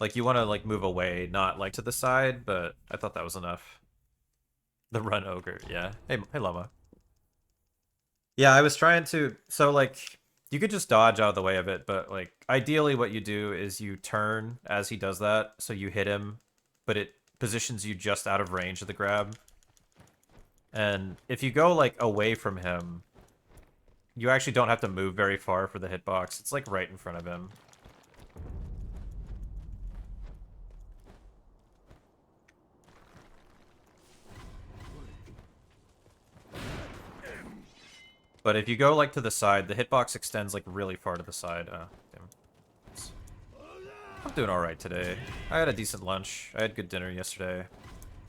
Like you want to like move away, not like to the side, but I thought that was enough. The run ogre, yeah. Hey, Llama. Yeah, I was trying to. So like, you could just dodge out of the way of it, but like, ideally, what you do is you turn as he does that, so you hit him, but it positions you just out of range of the grab. And if you go like away from him, you actually don't have to move very far for the hitbox. It's like right in front of him. But if you go like to the side, the hitbox extends like really far to the side. Damn. I'm doing all right today. I had a decent lunch. I had good dinner yesterday.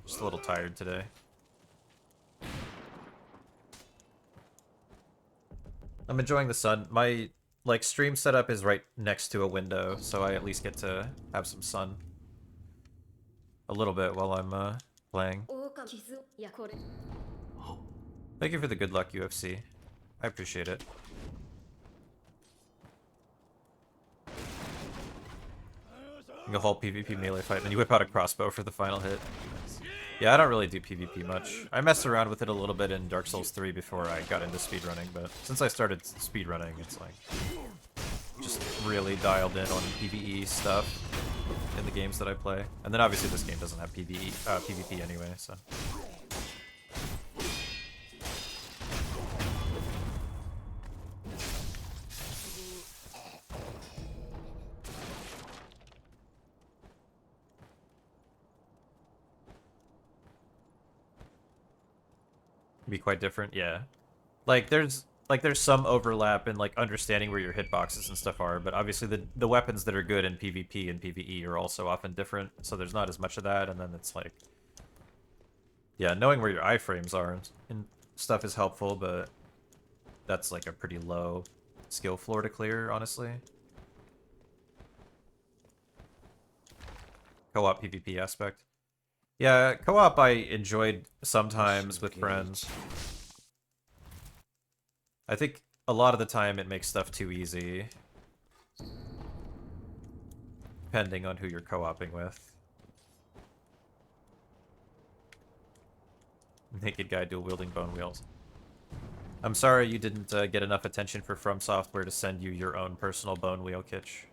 Just a little tired today. I'm enjoying the sun. My like stream setup is right next to a window, so I at least get to have some sun a little bit while I'm playing. Thank you for the good luck, UFC. I appreciate it. A whole PvP melee fight, then you whip out a crossbow for the final hit. Yeah, I don't really do PvP much. I messed around with it a little bit in Dark Souls 3 before I got into speedrunning, but since I started speedrunning, it's like just really dialed in on PvE stuff in the games that I play. And then obviously this game doesn't have PvP anyway, so. Be quite different, yeah. There's some overlap in like understanding where your hitboxes and stuff are, but obviously the weapons that are good in PvP and PvE are also often different, so there's not as much of that, and then it's like, yeah, knowing where your iframes are and stuff is helpful, but that's like a pretty low skill floor to clear, honestly. Co-op PvP aspect. Yeah, co-op I enjoyed sometimes with friends. I think a lot of the time it makes stuff too easy. Depending on who you're co-oping with. Naked guy dual-wielding bone wheels. I'm sorry you didn't get enough attention for From Software to send you your own personal bone wheel kitch.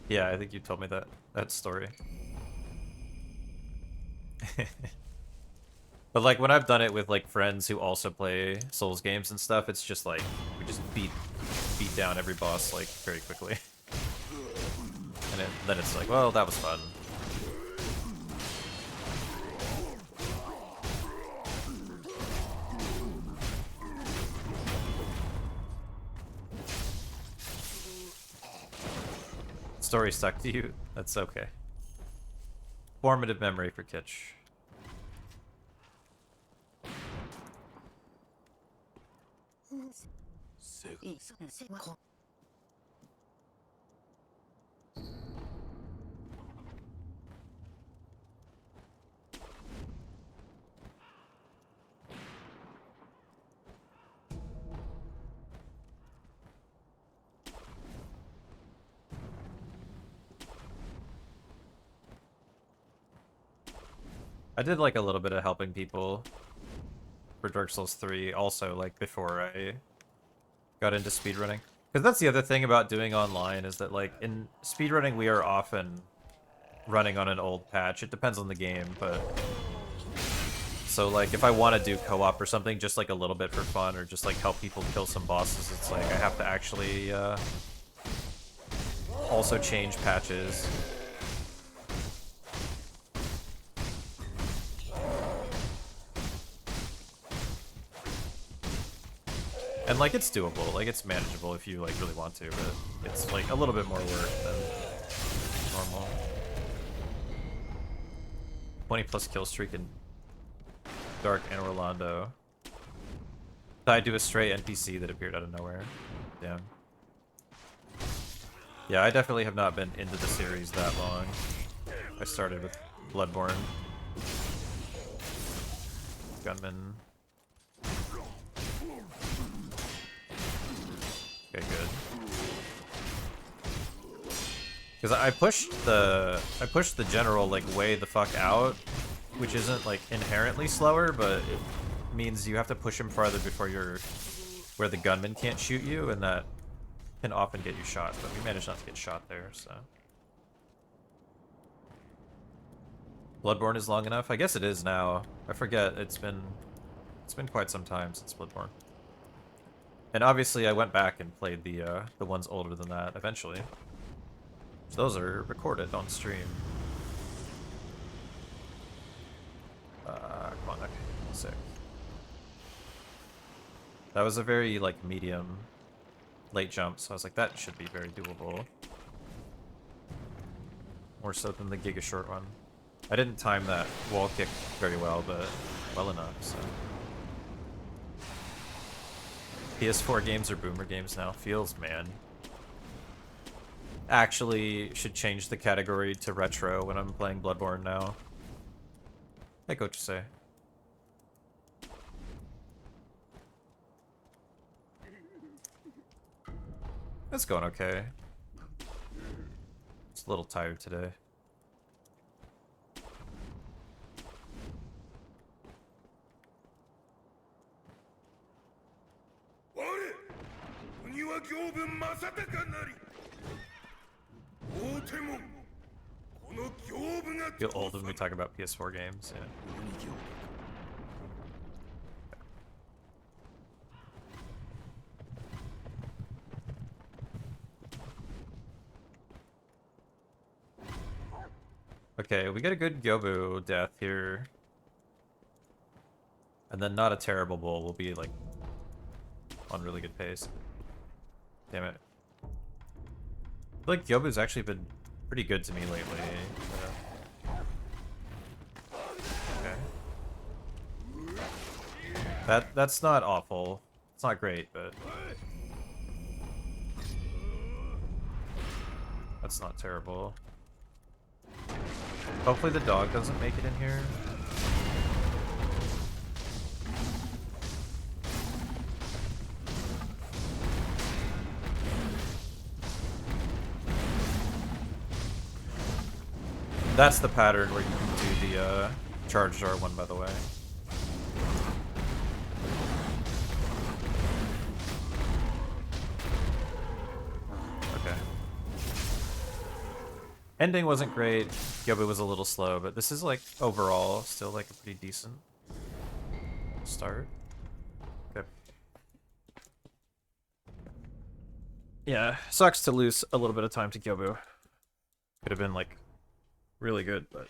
Yeah, I think you told me that story. But like when I've done it with like friends who also play Souls games and stuff, it's just like we just beat down every boss like very quickly. And then it's like, well, that was fun. Story stuck to you. That's okay. Formative memory for Kitch. I did like a little bit of helping people for Dark Souls 3 also, like before I got into speedrunning. Because that's the other thing about doing online is that like in speedrunning we are often running on an old patch. It depends on the game, but so like if I want to do co-op or something just like a little bit for fun or just like help people kill some bosses, it's like I have to actually also change patches. And like it's doable, like it's manageable if you like really want to, but it's like a little bit more work than normal. 20+ kill streak in Dark and Orlando. Tied to a stray NPC that appeared out of nowhere. Damn. Yeah, I definitely have not been into the series that long. I started with Bloodborne. Gunman. Okay, good. Because I pushed the general like way the fuck out, which isn't like inherently slower, but it means you have to push him farther before you're where the gunman can't shoot you, and that can often get you shot. But we managed not to get shot there, so. Bloodborne is long enough? I guess it is now. I forget. It's been quite some time since Bloodborne. And obviously, I went back and played the ones older than that eventually. So those are recorded on stream. Come on, okay, sick. That was a very like medium late jump, so I was like, that should be very doable. More so than the Giga Short one. I didn't time that wall kick very well, but well enough, so. PS4 games are boomer games now. Feels, man. Actually, should change the category to retro when I'm playing Bloodborne now. Hey, Coach say. It's going okay. It's a little tired today. Feel old when we talk about PS4 games, yeah. Okay, we get a good Gyobu death here. And then not a terrible bull. We'll be like on really good pace. Damn it. I feel like Gyobu's actually been pretty good to me lately. Okay. That's not awful. It's not great, but that's not terrible. Hopefully the dog doesn't make it in here. That's the pattern where you can do the charged R1, by the way. Okay. Ending wasn't great. Gyobu was a little slow, but this is like overall still like a pretty decent start. Okay. Yeah, sucks to lose a little bit of time to Gyobu. Could have been like really good, but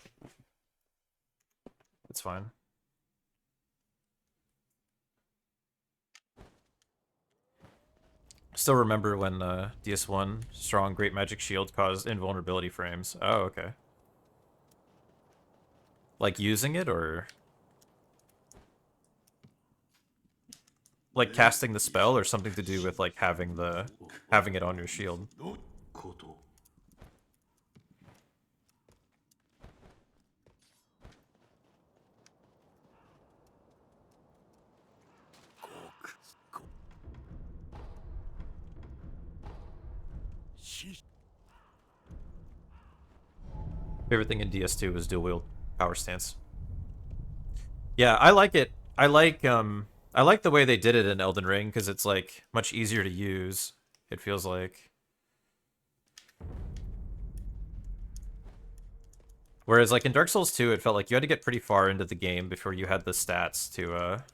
it's fine. Still remember when DS1 strong Great Magic Shield caused invulnerability frames. Oh, okay. Like using it, or like casting the spell, or something to do with like having it on your shield? Favorite thing in DS2 was dual wield power stance. Yeah, I like it. I like the way they did it in Elden Ring, because it's like much easier to use, it feels like. Whereas like in Dark Souls 2, it felt like you had to get pretty far into the game before you had the stats to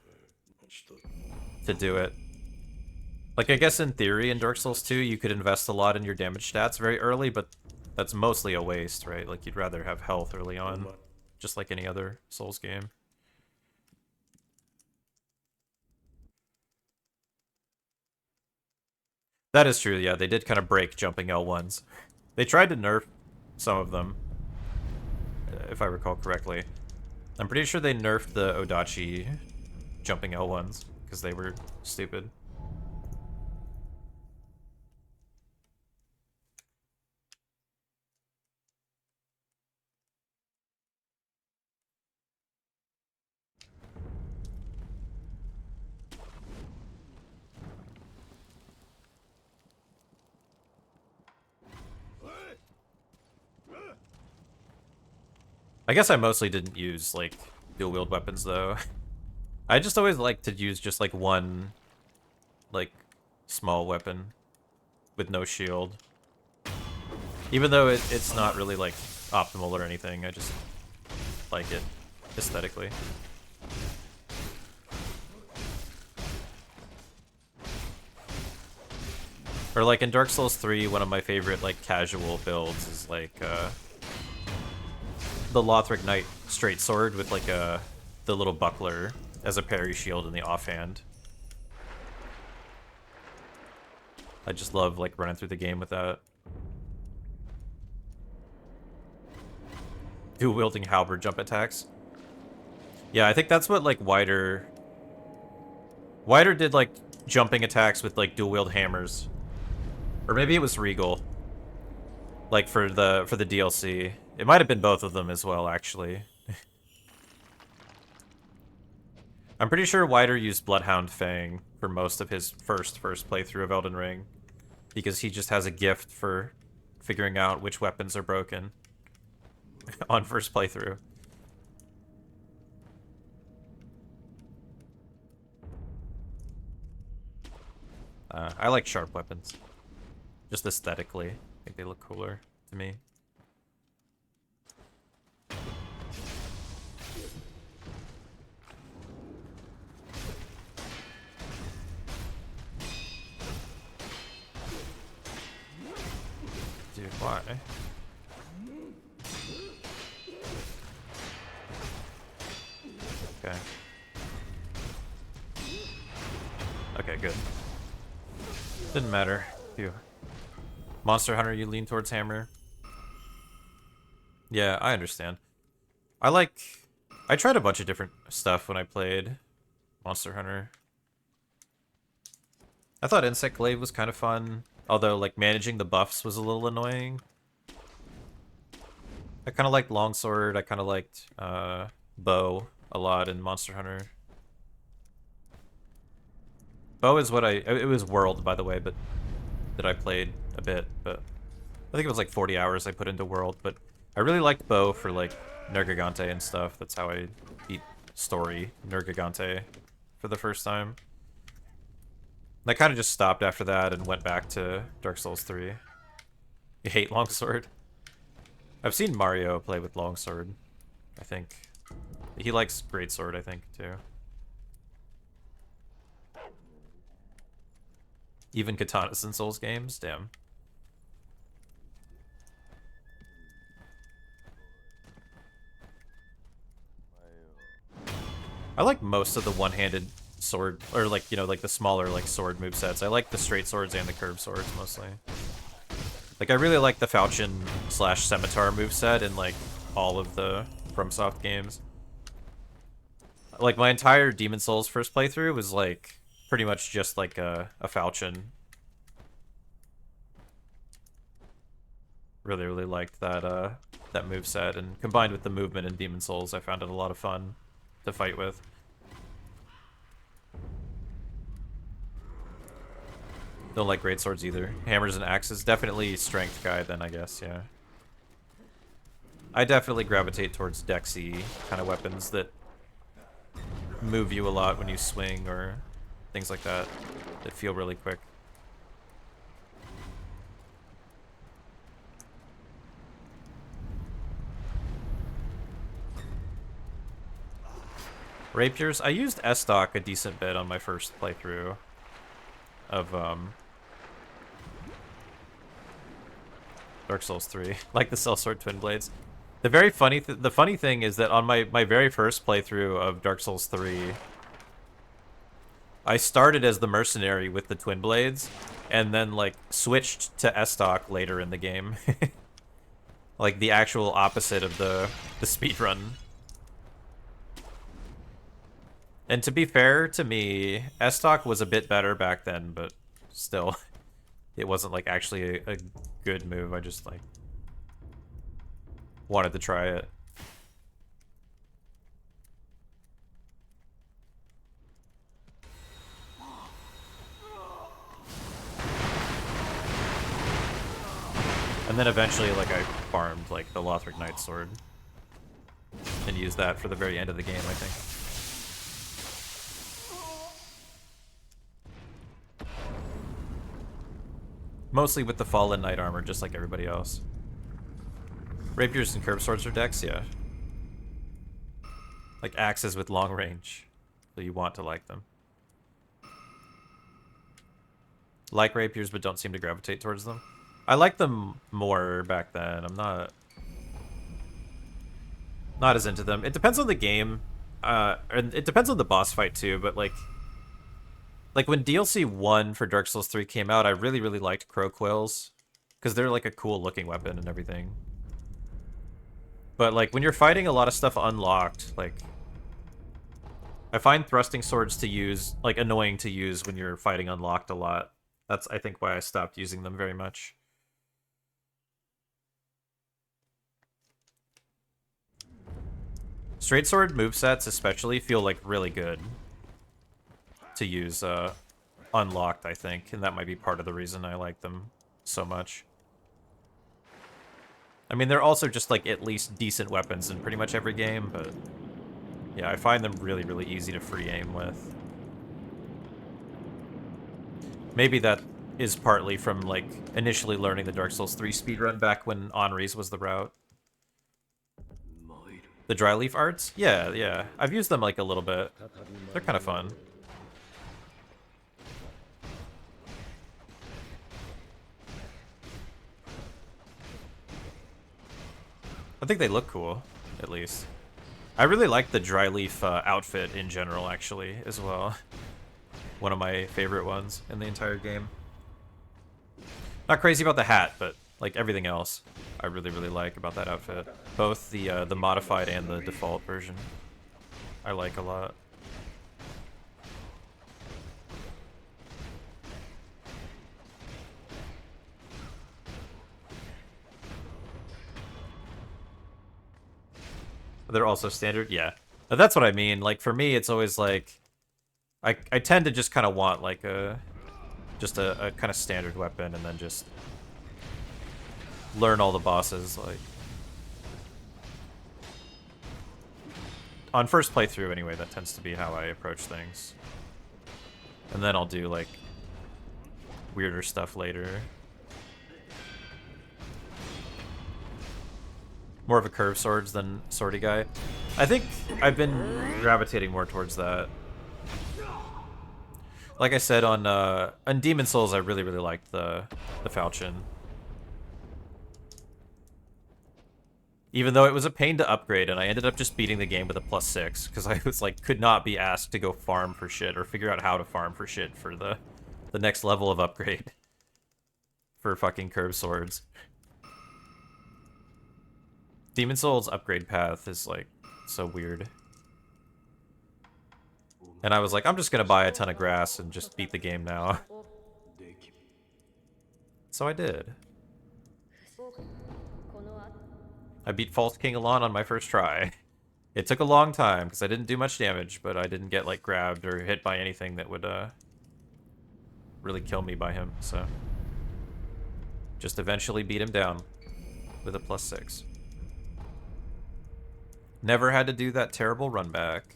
do it. Like, I guess in theory in Dark Souls 2, you could invest a lot in your damage stats very early, but that's mostly a waste, right? Like, you'd rather have health early on, just like any other Souls game. That is true, yeah. They did kind of break jumping L1s. They tried to nerf some of them, if I recall correctly. I'm pretty sure they nerfed the Odachi jumping L1s, because they were stupid. I guess I mostly didn't use, like, dual-wield weapons, though. I just always like to use just, like, one, like, small weapon with no shield. Even though it's not really, like, optimal or anything, I just like it aesthetically. Or, like, in Dark Souls 3, one of my favorite, like, casual builds is, like, the Lothric Knight straight sword with, like, the little buckler as a parry shield in the offhand. I just love, like, running through the game with that. Dual-wielding halberd jump attacks. Yeah, I think that's what, like, Wider did, like, jumping attacks with, like, dual-wield hammers. Or maybe it was Regal. Like, for the DLC. It might have been both of them as well, actually. I'm pretty sure Wider used Bloodhound Fang for most of his first playthrough of Elden Ring. Because he just has a gift for figuring out which weapons are broken on first playthrough. I like sharp weapons. Just aesthetically. I think they look cooler to me. Dude, why? Okay. Okay, good. Didn't matter. Phew. Monster Hunter, you lean towards hammer. Yeah, I understand. I tried a bunch of different stuff when I played Monster Hunter. I thought Insect Glaive was kind of fun, although, like, managing the buffs was a little annoying. I kind of liked Longsword, I kind of liked Bow a lot in Monster Hunter. Bow is what it was World, by the way, but that I played a bit, but I think it was like 40 hours I put into World, but I really liked Bow for, like, Nergigante and stuff. That's how I beat Story Nergigante for the first time. And I kind of just stopped after that and went back to Dark Souls 3. You hate Longsword? I've seen Mario play with Longsword, I think. He likes Greatsword, I think, too. Even katanas in Souls games? Damn. I like most of the one-handed sword, or, like, you know, like the smaller, like, sword movesets. I like the straight swords and the curved swords, mostly. Like, I really like the Falchion / Scimitar moveset in, like, all of the FromSoft games. Like, my entire Demon Souls first playthrough was, like, pretty much just, like, a Falchion. Really, really liked that, that moveset, and combined with the movement in Demon Souls, I found it a lot of fun to fight with. Don't like greatswords either. Hammers and axes, definitely strength guy then, I guess, yeah. I definitely gravitate towards dexy kind of weapons that move you a lot when you swing, or things like that, that feel really quick. Rapiers, I used S-Stock a decent bit on my first playthrough of Dark Souls 3, like the Sellsword Twin Blades. The funny thing is that on my very first playthrough of Dark Souls 3, I started as the mercenary with the Twin Blades, and then, like, switched to S-Stock later in the game. Like, the actual opposite of the speedrun. And to be fair to me, S-Stock was a bit better back then, but still, it wasn't, like, actually a good move. I just, like, wanted to try it. And then eventually, like, I farmed, like, the Lothric Knight sword. and use that for the very end of the game, I think. Mostly with the Fallen Knight armor, just like everybody else. Rapiers and curved swords are decks, yeah. Like axes with long range. So you want to like them. Like rapiers, but don't seem to gravitate towards them. I liked them more back then. I'm not as into them. It depends on the game. And it depends on the boss fight too, but like when DLC 1 for Dark Souls 3 came out, I really, really liked Crow Quills. Because they're like a cool looking weapon and everything. But like when you're fighting a lot of stuff unlocked, like I find thrusting swords to use like annoying to use when you're fighting unlocked a lot. That's I think why I stopped using them very much. Straight sword movesets especially feel like really good to use unlocked, I think, and that might be part of the reason I like them so much. I mean, they're also just like at least decent weapons in pretty much every game, but yeah, I find them really, really easy to free aim with. Maybe that is partly from like initially learning the Dark Souls 3 speedrun back when Henri's was the route. The dry leaf arts? Yeah, yeah. I've used them like a little bit. They're kind of fun. I think they look cool, at least. I really like the dry leaf outfit in general, actually, as well. One of my favorite ones in the entire game. Not crazy about the hat, but like everything else, I really, really like about that outfit. Both the modified and the default version, I like a lot. They're also standard, yeah. That's what I mean. Like for me, it's always like I tend to just kind of want like a kind of standard weapon and then just learn all the bosses like on first playthrough anyway. That tends to be how I approach things, and then I'll do like weirder stuff later. More of a curved swords than swordy guy. I think I've been gravitating more towards that. Like I said, on Demon Souls, I really, really liked the falchion. Even though it was a pain to upgrade, and I ended up just beating the game with a +6, because I was like, could not be asked to go farm for shit, or figure out how to farm for shit for the next level of upgrade. For fucking curved swords. Demon Souls upgrade path is like so weird. And I was like, I'm just gonna buy a ton of grass and just beat the game now. So I did. I beat False King Alon on my first try. It took a long time because I didn't do much damage, but I didn't get like grabbed or hit by anything that would really kill me by him, so just eventually beat him down with a +6. Never had to do that terrible run back.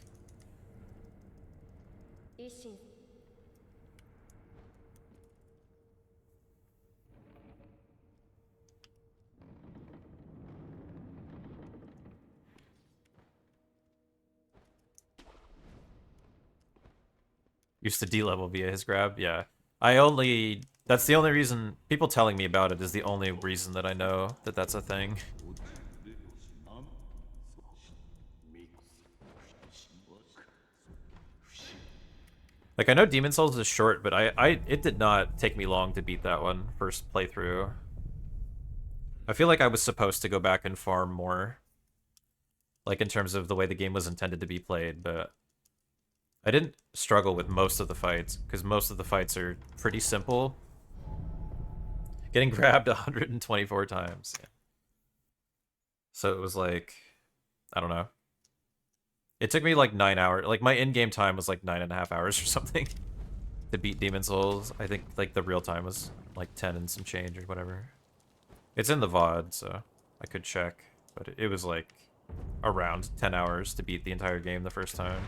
Used to D-level via his grab, yeah. That's the only reason, people telling me about it is the only reason that I know that that's a thing. Like, I know Demon Souls is short, but it did not take me long to beat that one first playthrough. I feel like I was supposed to go back and farm more. Like, in terms of the way the game was intended to be played, but I didn't struggle with most of the fights, because most of the fights are pretty simple. Getting grabbed 124 times. Yeah. So it was like, I don't know. It took me like 9 hours. Like my in-game time was like 9.5 hours or something to beat Demon Souls. I think like the real time was like 10 and some change or whatever. It's in the VOD, so I could check, but it was like around 10 hours to beat the entire game the first time.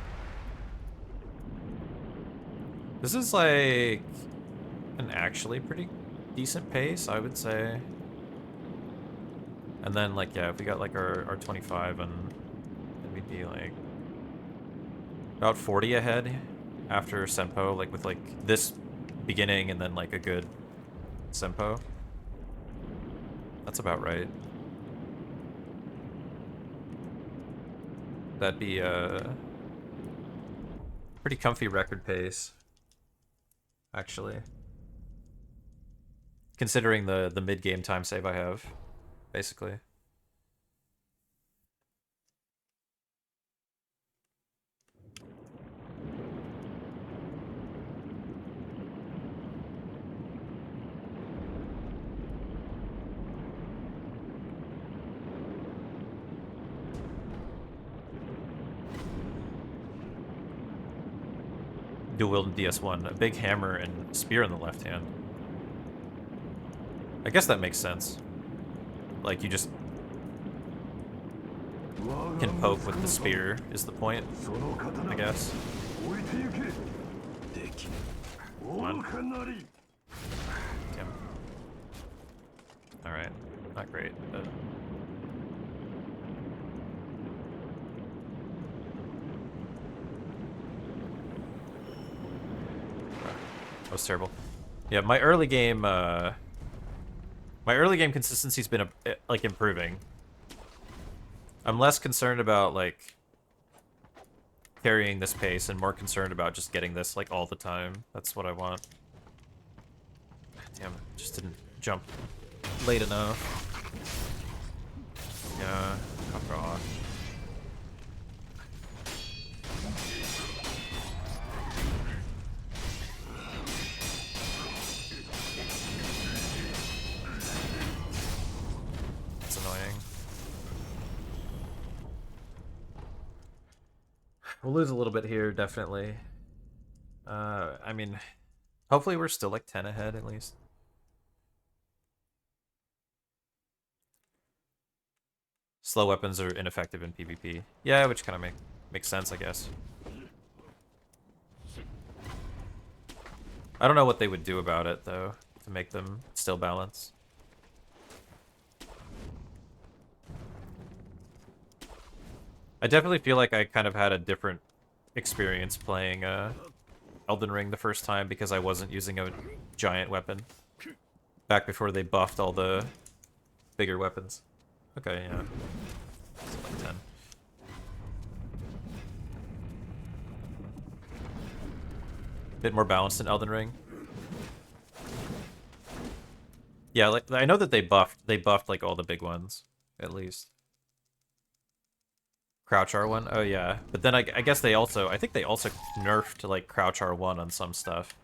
This is like an actually pretty decent pace, I would say. And then like, yeah, if we got like our 25 and then we'd be like about 40 ahead after Senpo, like with like this beginning and then like a good Senpo. That's about right. That'd be a pretty comfy record pace, actually. Considering the mid-game time save I have, basically. Dual wield DS1, a big hammer and spear in the left hand. I guess that makes sense. Like, you just can poke with the spear, is the point, I guess. Come on. Damn. Alright, not great, but... That was terrible. Yeah, my early game consistency's been like improving. I'm less concerned about like carrying this pace and more concerned about just getting this like all the time. That's what I want. Damn, just didn't jump late enough. Yeah, got raw. We'll lose a little bit here, definitely. I mean, hopefully we're still like 10 ahead at least. Slow weapons are ineffective in PvP. Yeah, which kind of makes sense, I guess. I don't know what they would do about it, though, to make them still balance. I definitely feel like I kind of had a different experience playing Elden Ring the first time because I wasn't using a giant weapon. Back before they buffed all the bigger weapons. Okay, yeah. It's like 10. Bit more balanced in Elden Ring. Yeah, like I know that they buffed like all the big ones, at least. Crouch R1? Oh yeah. But then I guess they also, I think they also nerfed like Crouch R1 on some stuff.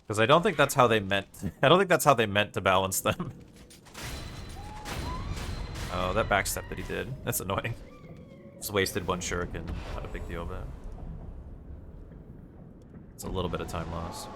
Because I don't think that's how they meant, I don't think that's how they meant to balance them. Oh, that backstep that he did. That's annoying. Just wasted one shuriken. Not a big deal, but... it's a little bit of time loss.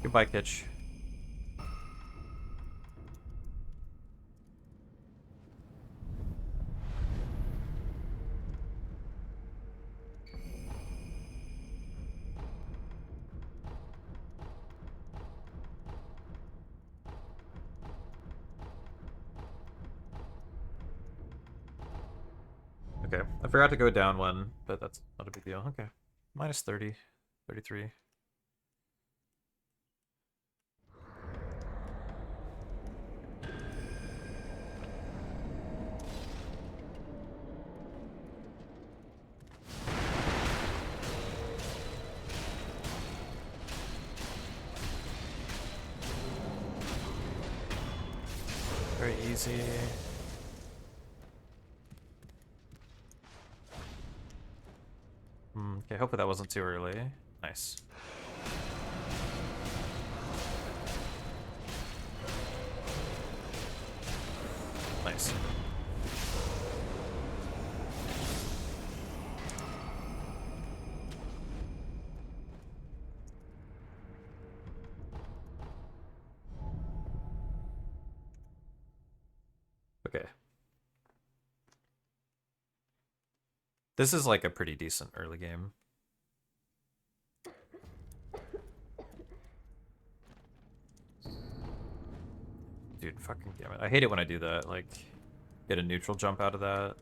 Goodbye, Kitch. Okay, I forgot to go down one, but that's not a big deal. Okay, minus 30, 33. Very easy. Okay, hopefully that wasn't too early. Nice. Nice. Okay. This is like a pretty decent early game. Dude, fucking damn it. I hate it when I do that, like, get a neutral jump out of that.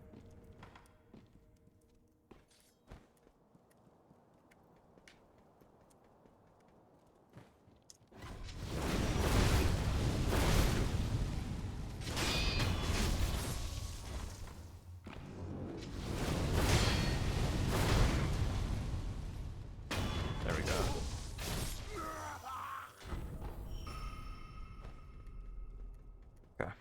There we go. Okay.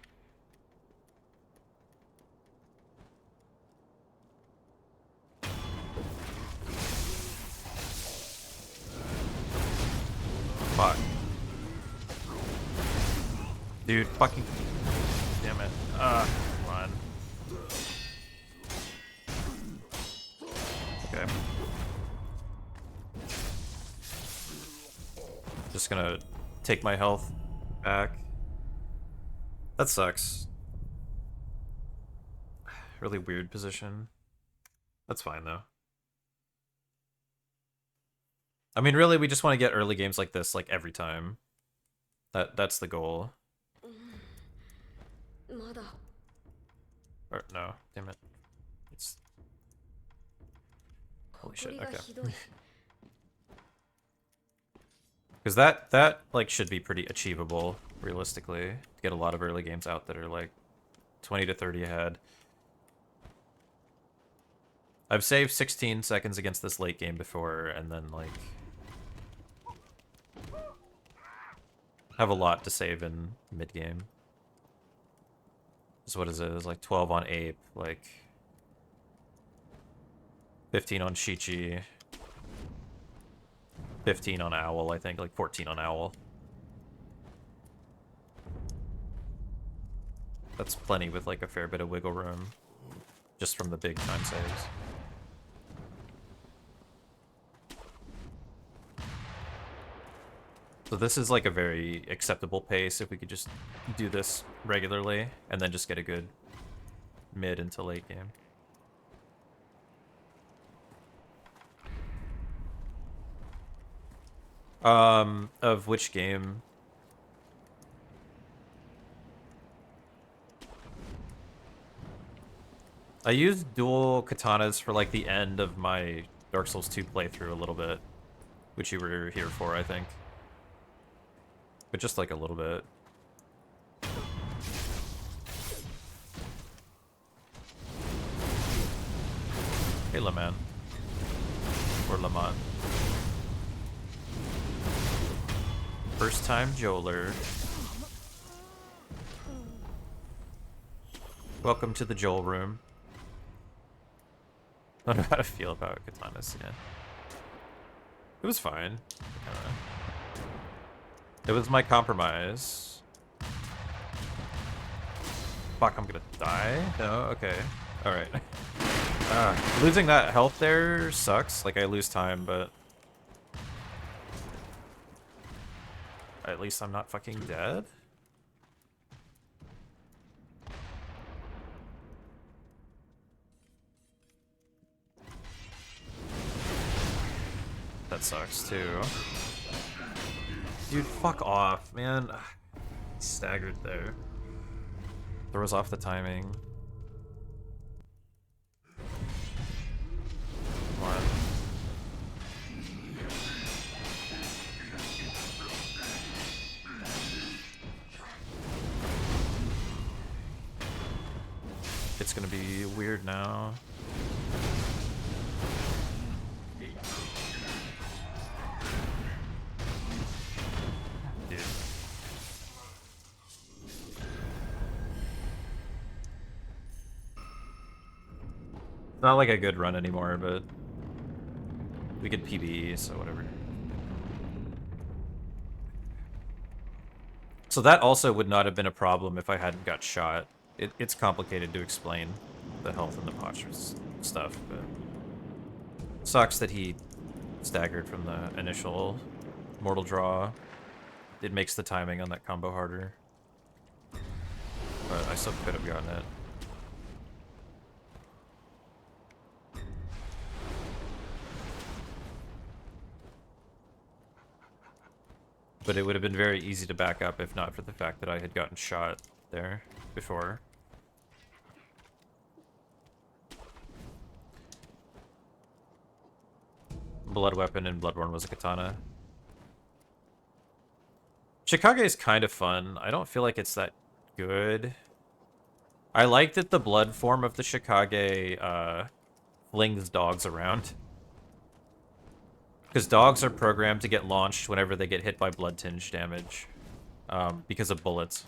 Fuck. Dude, fucking... Damn it. Come on. Okay. Just gonna take my health back. That sucks. Really weird position. That's fine, though. I mean, really, we just want to get early games like this, like, every time. That's the goal. Or, no, damn it. It's... Holy shit, okay. Because that, like, should be pretty achievable, realistically. To get a lot of early games out that are, like, 20 to 30 ahead. I've saved 16 seconds against this late game before, and then, like... have a lot to save in mid-game. So what is it? It's like 12 on Ape, like... 15 on Shichi. 15 on Owl, I think. Like 14 on Owl. That's plenty with like a fair bit of wiggle room. Just from the big time saves. So this is like a very acceptable pace if we could just do this regularly and then just get a good mid into late game. Of which game? I used dual katanas for like the end of my Dark Souls 2 playthrough a little bit, which you were here for, I think. But just like a little bit. Hey, Laman. Or Lamont. First time Joeler. Welcome to the Joel room. I don't know how to feel about katanas, yeah. It was fine. It was my compromise. Fuck, I'm gonna die? No? Okay. Alright. Losing that health there sucks. Like, I lose time, but... at least I'm not fucking dead? That sucks, too. Dude, fuck off, man. Staggered there. Throws off the timing. Come on. It's gonna be weird now. Not like a good run anymore, but we get PB, so whatever. So that also would not have been a problem if I hadn't got shot. It's complicated to explain the health and the posture stuff, but sucks that he staggered from the initial mortal draw. It makes the timing on that combo harder. But I still could have gotten it. But it would have been very easy to back up if not for the fact that I had gotten shot there before. Blood weapon and Bloodborne was a katana. Shikage is kind of fun. I don't feel like it's that good. I like that the blood form of the Shikage flings dogs around. Because dogs are programmed to get launched whenever they get hit by blood tinge damage. Because of bullets.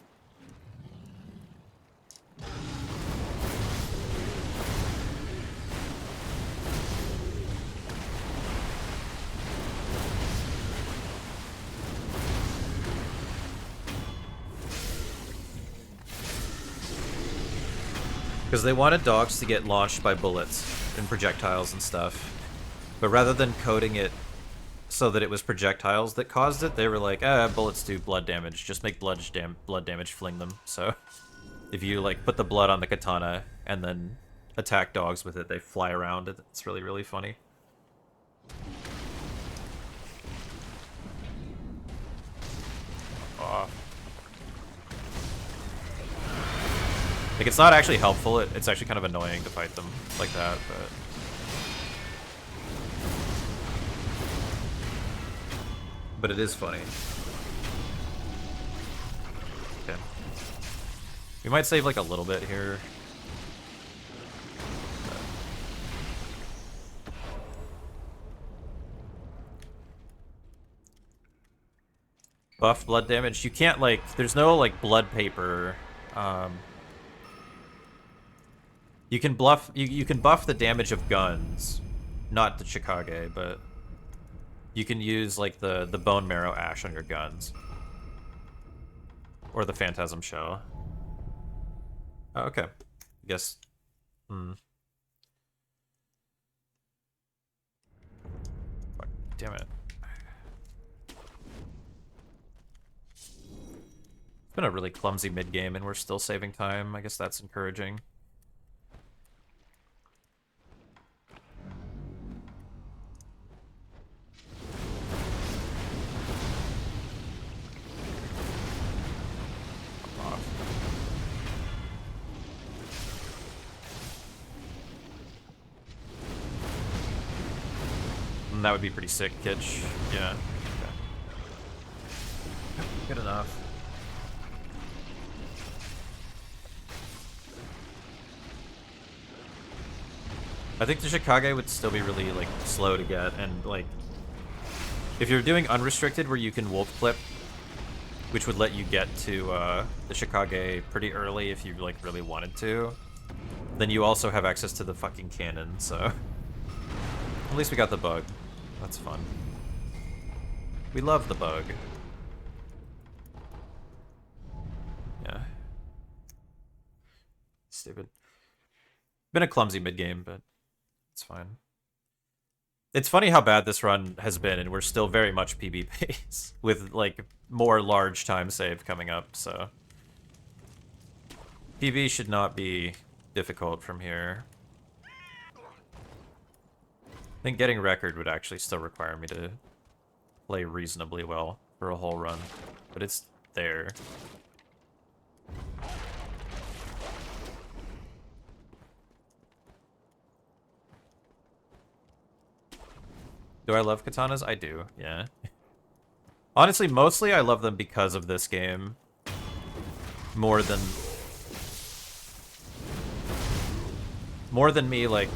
Because they wanted dogs to get launched by bullets and projectiles and stuff. But rather than coding it so that it was projectiles that caused it, they were like, bullets do blood damage. Just make blood damage fling them. So if you like put the blood on the katana and then attack dogs with it, they fly around. It's really, really funny. Oh. Like, it's not actually helpful. It's actually kind of annoying to fight them like that, but... But it is funny. Okay. We might save, like, a little bit here. Buff blood damage. You can't, like... There's no, like, blood paper. You can buff the damage of guns, not the Shikage, but you can use like the bone marrow ash on your guns, or the phantasm shell. Oh, okay, I guess. Fuck, damn it. It's been a really clumsy mid game, and we're still saving time. I guess that's encouraging. That would be pretty sick, Kitch. Yeah. Okay. Good enough. I think the Shikage would still be really, like, slow to get, and, like... If you're doing unrestricted where you can wolf clip, which would let you get to, the Shikage pretty early if you, like, really wanted to, then you also have access to the fucking cannon, so... At least we got the bug. That's fun. We love the bug. Yeah. Stupid. Been a clumsy mid-game, but it's fine. It's funny how bad this run has been, and we're still very much PB pace, with, like, more large time save coming up, so... PB should not be difficult from here. I think getting record would actually still require me to play reasonably well for a whole run, but it's there. Do I love katanas? I do, yeah. Honestly, mostly I love them because of this game. More than me, like,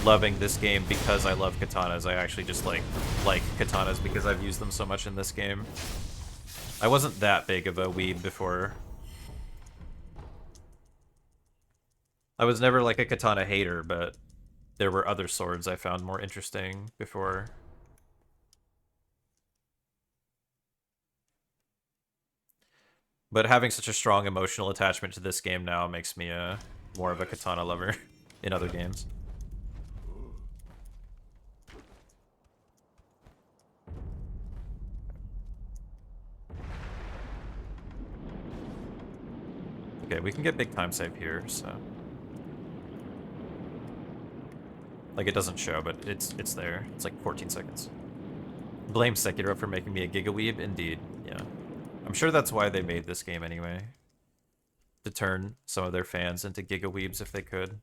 loving this game because I love katanas. I actually just like katanas because I've used them so much in this game. I wasn't that big of a weeb before. I was never like a katana hater, but there were other swords I found more interesting before. But having such a strong emotional attachment to this game now makes me more of a katana lover in other games. Okay, we can get big time save here, so... Like, it doesn't show, but it's there. It's like 14 seconds. Blame Sekiro for making me a gigaweeb? Indeed, yeah. I'm sure that's why they made this game anyway. To turn some of their fans into gigaweebs if they could.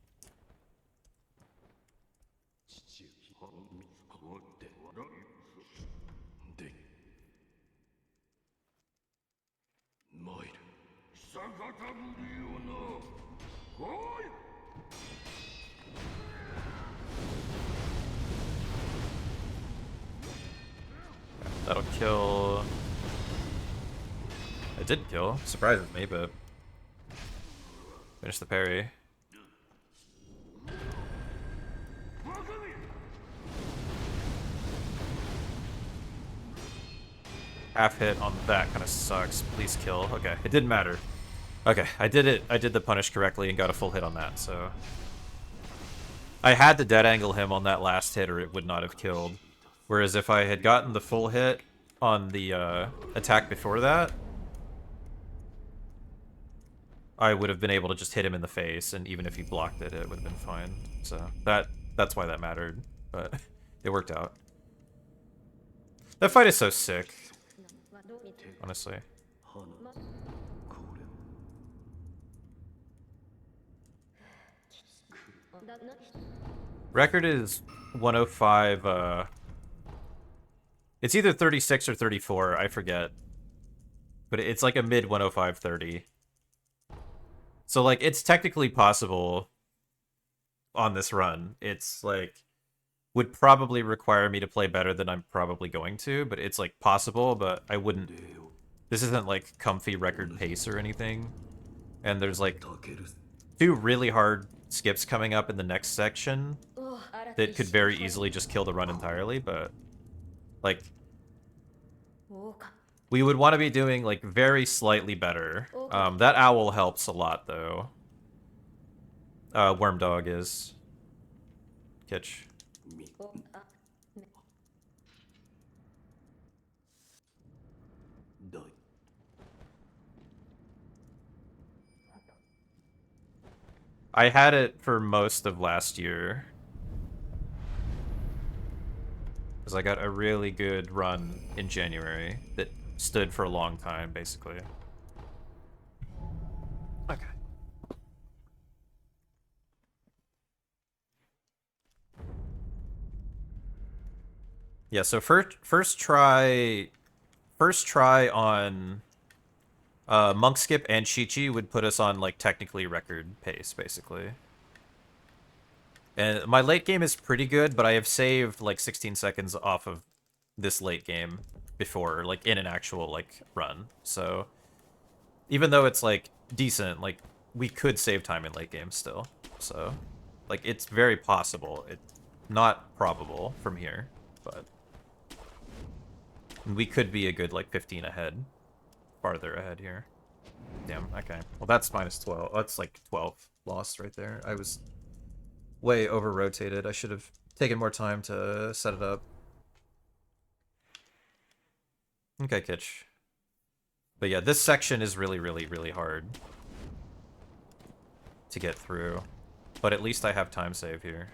That'll kill... It did kill. Surprises me, but... Finish the parry. Half hit on that kind of sucks. Please kill. Okay, it didn't matter. Okay, I did it. I did the punish correctly and got a full hit on that, so... I had to dead angle him on that last hit or it would not have killed. Whereas if I had gotten the full hit on the attack before that, I would have been able to just hit him in the face, and even if he blocked it, it would have been fine. So that's why that mattered, but it worked out. That fight is so sick, honestly. Record is 105, it's either 36 or 34, I forget. But it's like a mid 105-30. So, like, it's technically possible on this run. It's, like, would probably require me to play better than I'm probably going to, but it's, like, possible, but I wouldn't... This isn't, like, comfy record pace or anything. And there's, like, 2 really hard skips coming up in the next section that could very easily just kill the run entirely, but... Like, we would want to be doing, like, very slightly better. That owl helps a lot, though. Worm Dog is. Kitch. I had it for most of last year. Because I got a really good run in January that stood for a long time, basically. Okay. Yeah, so first try on Monk Skip and Chi-Chi would put us on, like, technically record pace, basically. And my late game is pretty good, but I have saved, like, 16 seconds off of this late game before, like, in an actual, like, run. So, even though it's, like, decent, like, we could save time in late game still. So, like, it's very possible. It's not probable from here, but... we could be a good, like, 15 ahead. Farther ahead here. Damn, okay. Well, that's minus 12. That's, like, 12 lost right there. I was... way over-rotated. I should have taken more time to set it up. Okay, Kitch. But yeah, this section is really, really, really hard to get through. But at least I have time save here.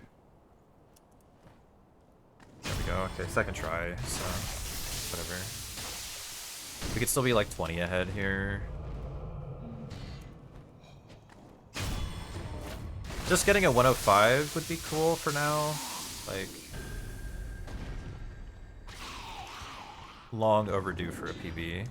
There we go. Okay, second try, so whatever. We could still be like 20 ahead here. Just getting a 105 would be cool for now. Like, long overdue for a PB.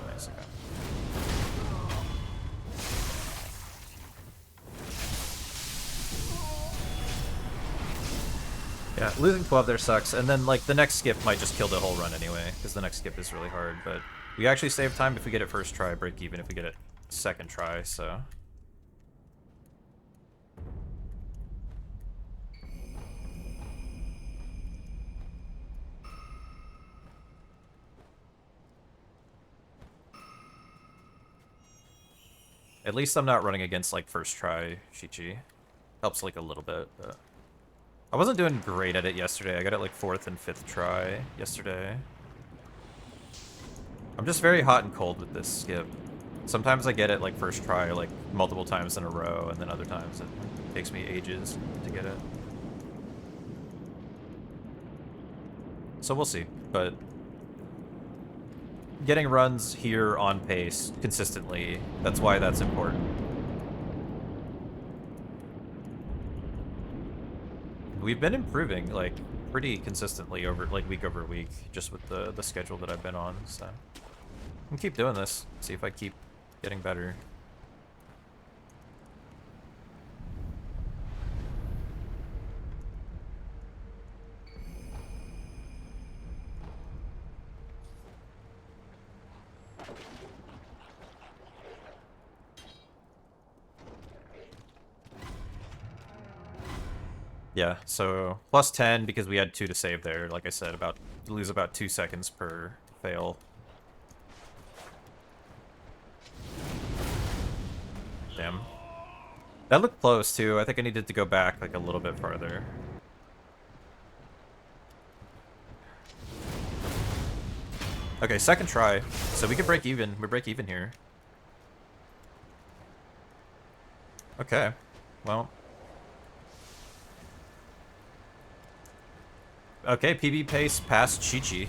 Nice, okay. Yeah, losing 12 there sucks, and then like the next skip might just kill the whole run anyway, because the next skip is really hard, but we actually save time if we get it first try, break even if we get it second try, so... At least I'm not running against like first try Shichi. Helps like a little bit, but... I wasn't doing great at it yesterday. I got it like 4th and 5th try yesterday. I'm just very hot and cold with this skip. Sometimes I get it like first try like multiple times in a row, and then other times it takes me ages to get it. So we'll see, but getting runs here on pace consistently, that's why that's important. We've been improving like pretty consistently over like week over week, just with the schedule that I've been on, so I can keep doing this, see if I keep getting better. Yeah, so plus 10 because we had 2 to save there. Like I said, about lose about 2 seconds per fail. Damn. That looked close too. I think I needed to go back like a little bit farther. Okay, second try. So we could break even. We break even here. Okay. Well. Okay, PB pace past Chi-Chi.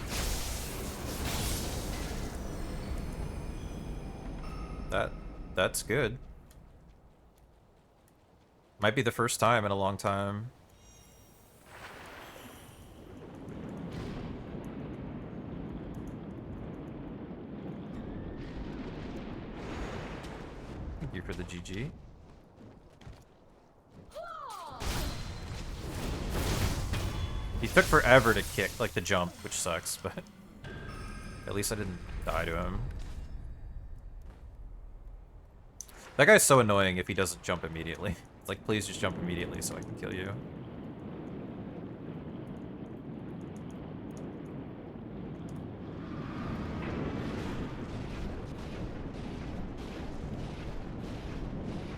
That's good. Might be the first time in a long time. Thank you for the GG. He took forever to kick, like to jump, which sucks, but at least I didn't die to him. That guy's so annoying if he doesn't jump immediately. It's like, please just jump immediately so I can kill you.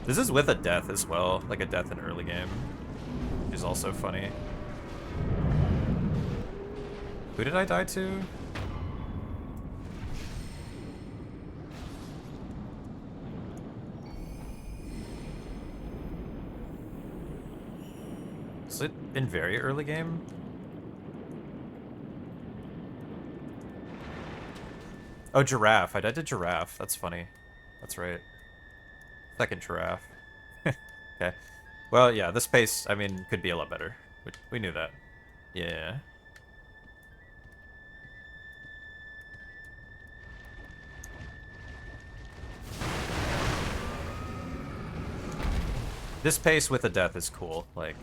This is with a death as well, like a death in early game, which is also funny. Who did I die to? Is it in very early game? Oh, Giraffe. I died to Giraffe. That's funny. That's right. Second Giraffe. Okay. Well, yeah, this pace, I mean, could be a lot better. We knew that. Yeah. This pace with a death is cool. Like,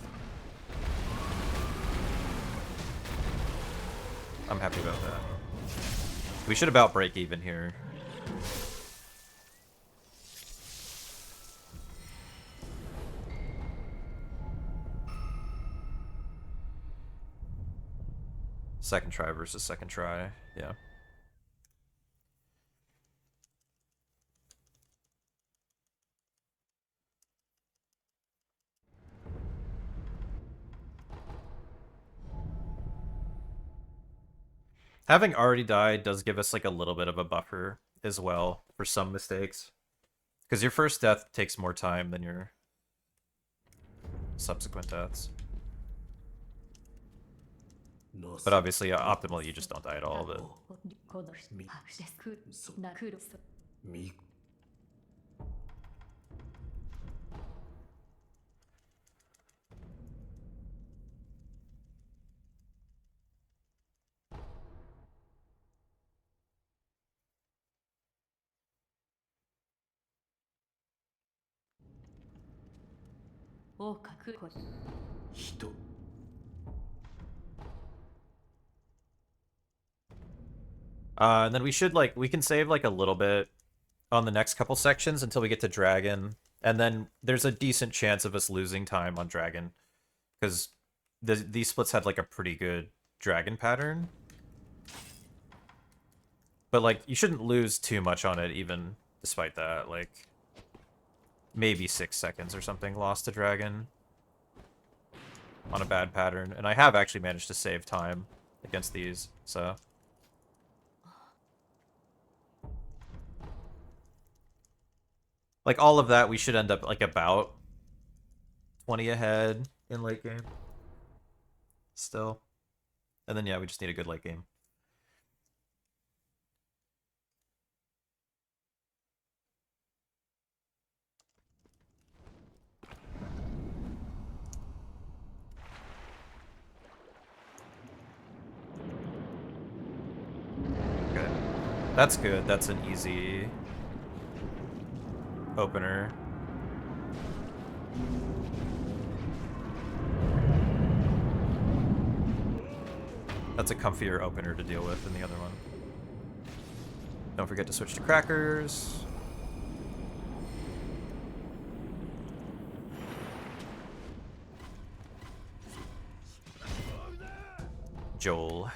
I'm happy about that. We should about break even here. Second try versus second try. Yeah. Having already died does give us like a little bit of a buffer as well for some mistakes. Because your first death takes more time than your subsequent deaths. But obviously, optimally, you just don't die at all, but... And then we should we can save like a little bit on the next couple sections until we get to Dragon, and then there's a decent chance of us losing time on Dragon because these splits had like a pretty good Dragon pattern. But like you shouldn't lose too much on it even despite that. Like maybe 6 seconds or something lost to Dragon on a bad pattern, and I have actually managed to save time against these, so like all of that we should end up like about 20 ahead in late game still. And then yeah, we just need a good late game. Okay. That's good. That's an easy opener. That's a comfier opener to deal with than the other one. Don't forget to switch to crackers. Joel.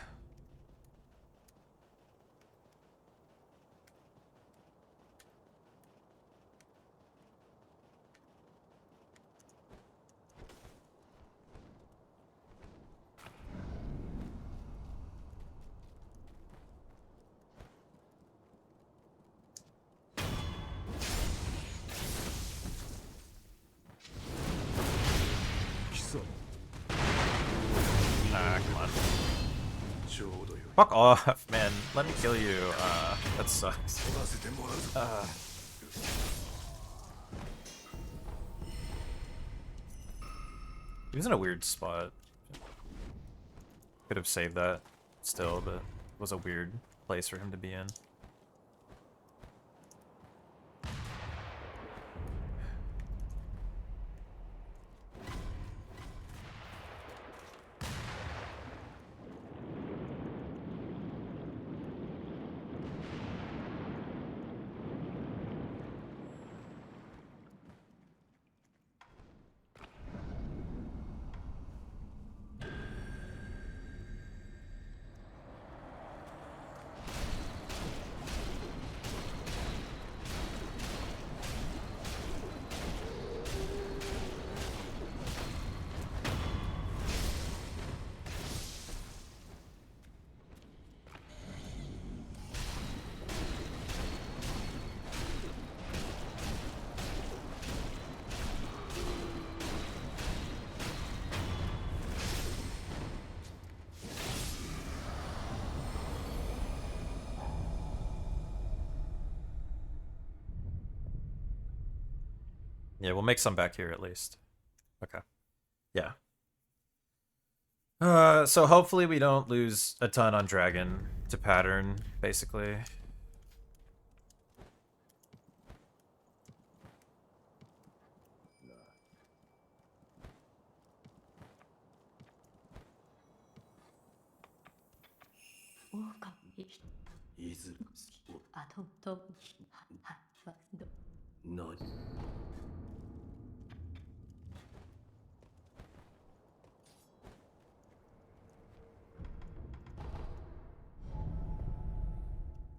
Come on. Fuck off, man. Let me kill you. That sucks. He was in a weird spot. Could have saved that still, but it was a weird place for him to be in. Yeah, we'll make some back here at least. Okay. Yeah. So hopefully we don't lose a ton on Dragon to pattern, basically.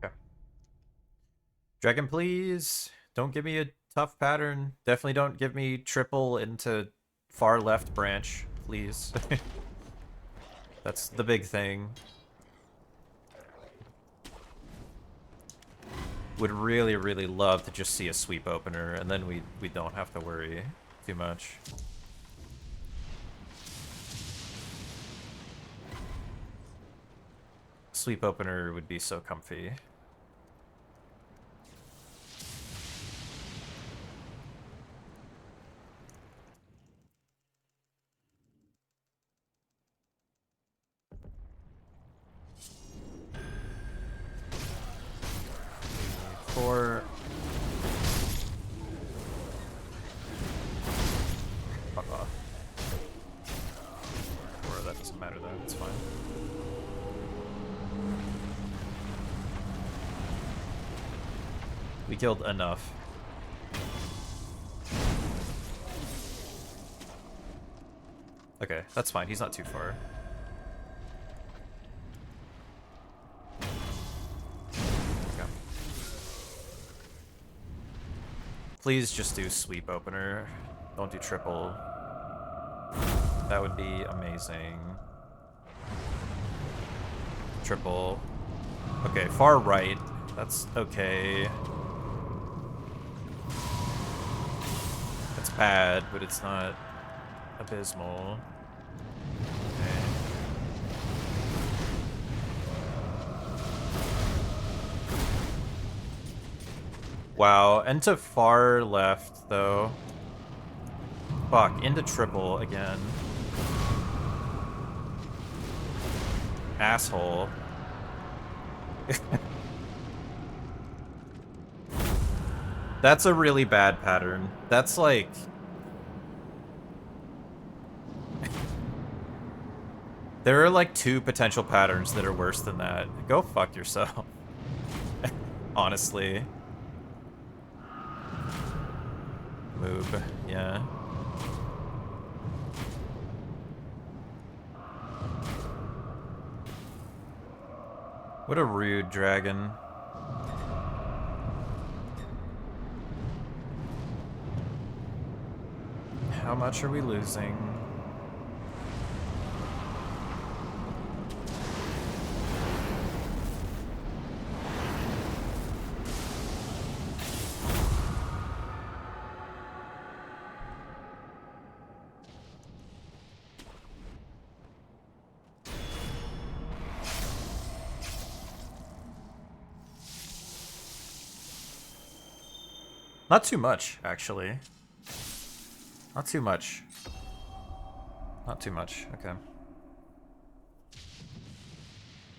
Okay. Dragon, please. Don't give me a tough pattern. Definitely don't give me triple into far left branch, please. That's the big thing. Would really, really love to just see a sweep opener, and then we don't have to worry too much. Sweep opener would be so comfy. Four. Fuck off. Or that doesn't matter though, it's fine. We killed enough. Okay, that's fine. He's not too far. Okay. Please just do sweep opener. Don't do triple. That would be amazing. Triple. Okay, far right. That's okay. It's bad, but it's not abysmal. Okay. Wow, into far left, though. Fuck, into triple again. Asshole. That's a really bad pattern. That's like... There are like 2 potential patterns that are worse than that. Go fuck yourself. Honestly. Move, yeah. What a rude dragon. How much are we losing? Not too much, actually. Not too much. Not too much, okay.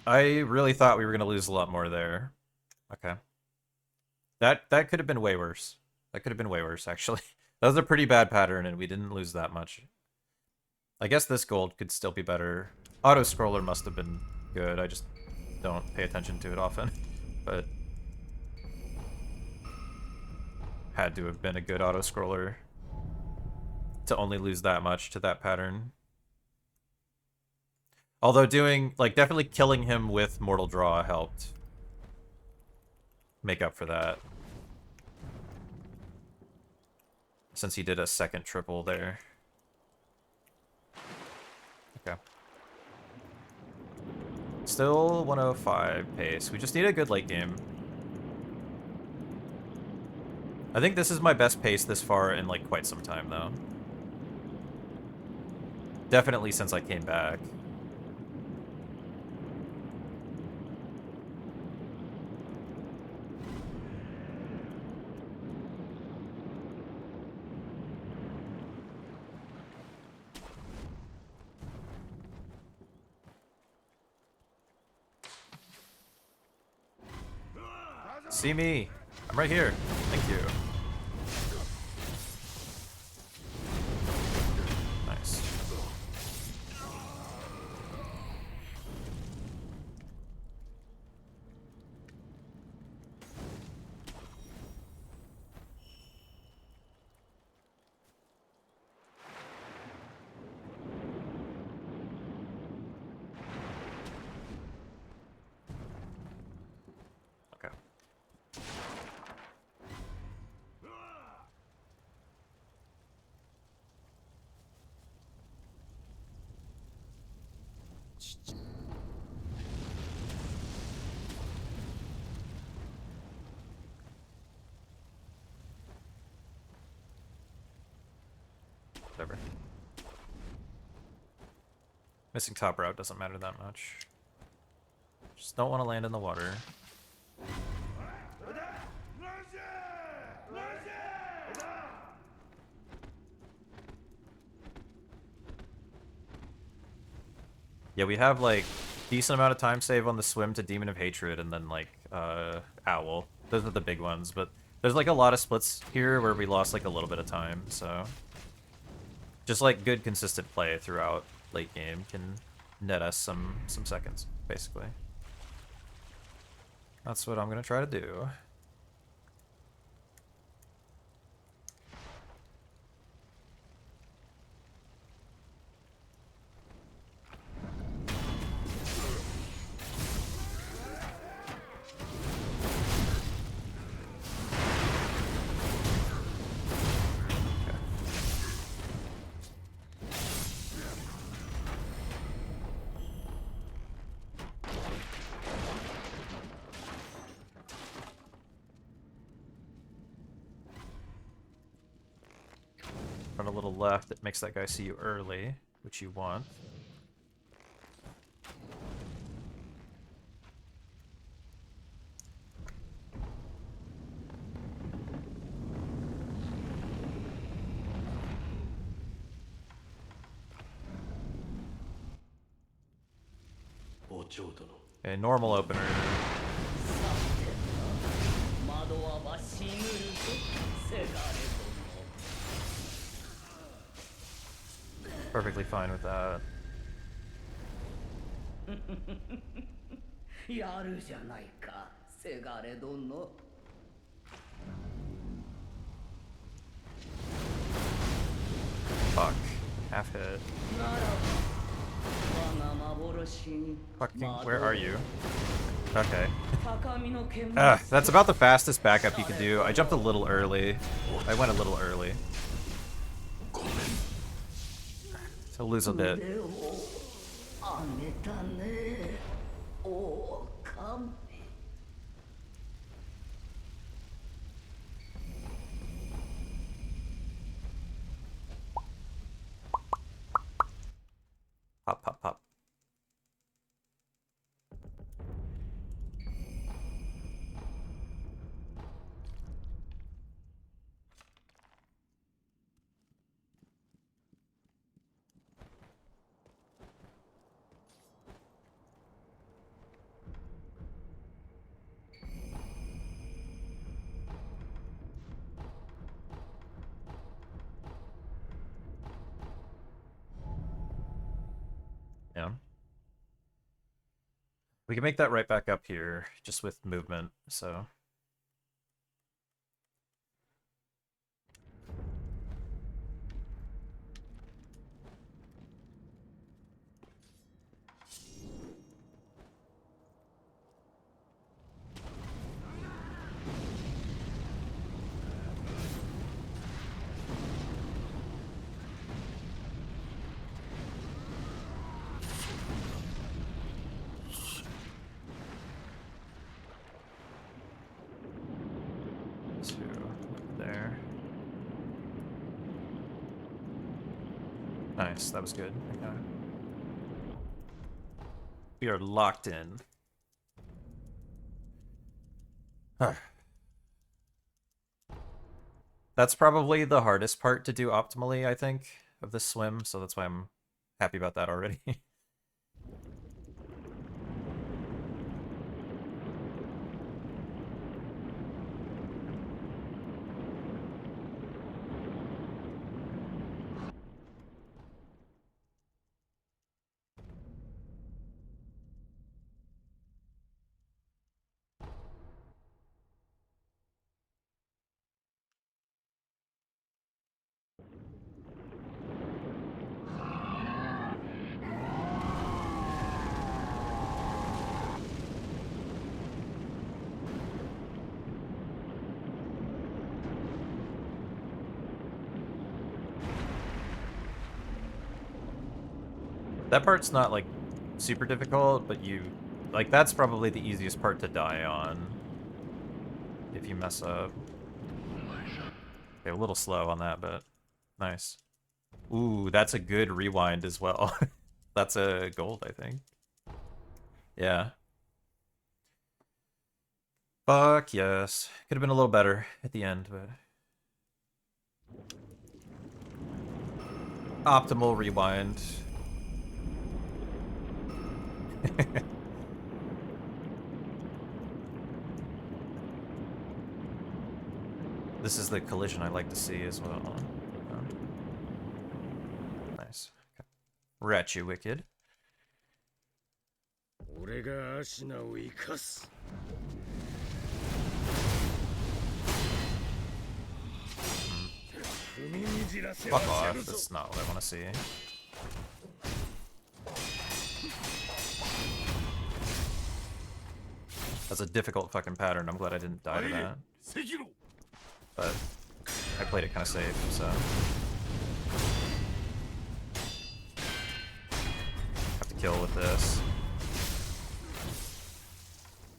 I really thought we were gonna lose a lot more there. Okay. That could have been way worse. That could have been way worse, actually. That was a pretty bad pattern, and we didn't lose that much. I guess this gold could still be better. Auto-scroller must have been good, I just don't pay attention to it often. But... had to have been a good auto-scroller to only lose that much to that pattern. Although doing, like, definitely killing him with Mortal Draw helped make up for that. Since he did a second triple there. Okay. Still 105 pace. We just need a good late game. I think this is my best pace this far in, like, quite some time, though. Definitely since I came back. See me! I'm right here. Thank you. Nice. Okay. Whatever. Missing top route doesn't matter that much. Just don't want to land in the water. Yeah, we have, like, decent amount of time save on the swim to Demon of Hatred and then, like, Owl. Those are the big ones, but there's, like, a lot of splits here where we lost, like, a little bit of time, so... Just, like, good, consistent play throughout late game can net us some seconds, basically. That's what I'm gonna try to do. Run a little left. It makes that guy see you early, which you want. A normal opener. Perfectly fine with that. Fuck. Half hit. Fucking, where are you? Okay. That's about the fastest backup you can do. I jumped a little early. I went a little early. So lose a bit. Pop, pop, pop. Yeah. We can make that right back up here, just with movement, so... There. Nice, that was good. Okay. We are locked in. That's probably the hardest part to do optimally, I think, of this swim, so that's why I'm happy about that already. That part's not, like, super difficult, but you... Like, that's probably the easiest part to die on. If you mess up. Okay, a little slow on that, but nice. Ooh, that's a good rewind as well. That's a gold, I think. Yeah. Fuck yes. Could have been a little better at the end, but... Optimal rewind. This is the collision I like to see as well. Nice. Okay. We're at you, Wicked. Fuck off, that's not what I want to see. That's a difficult fucking pattern, I'm glad I didn't die to that. But I played it kind of safe, so... Have to kill with this.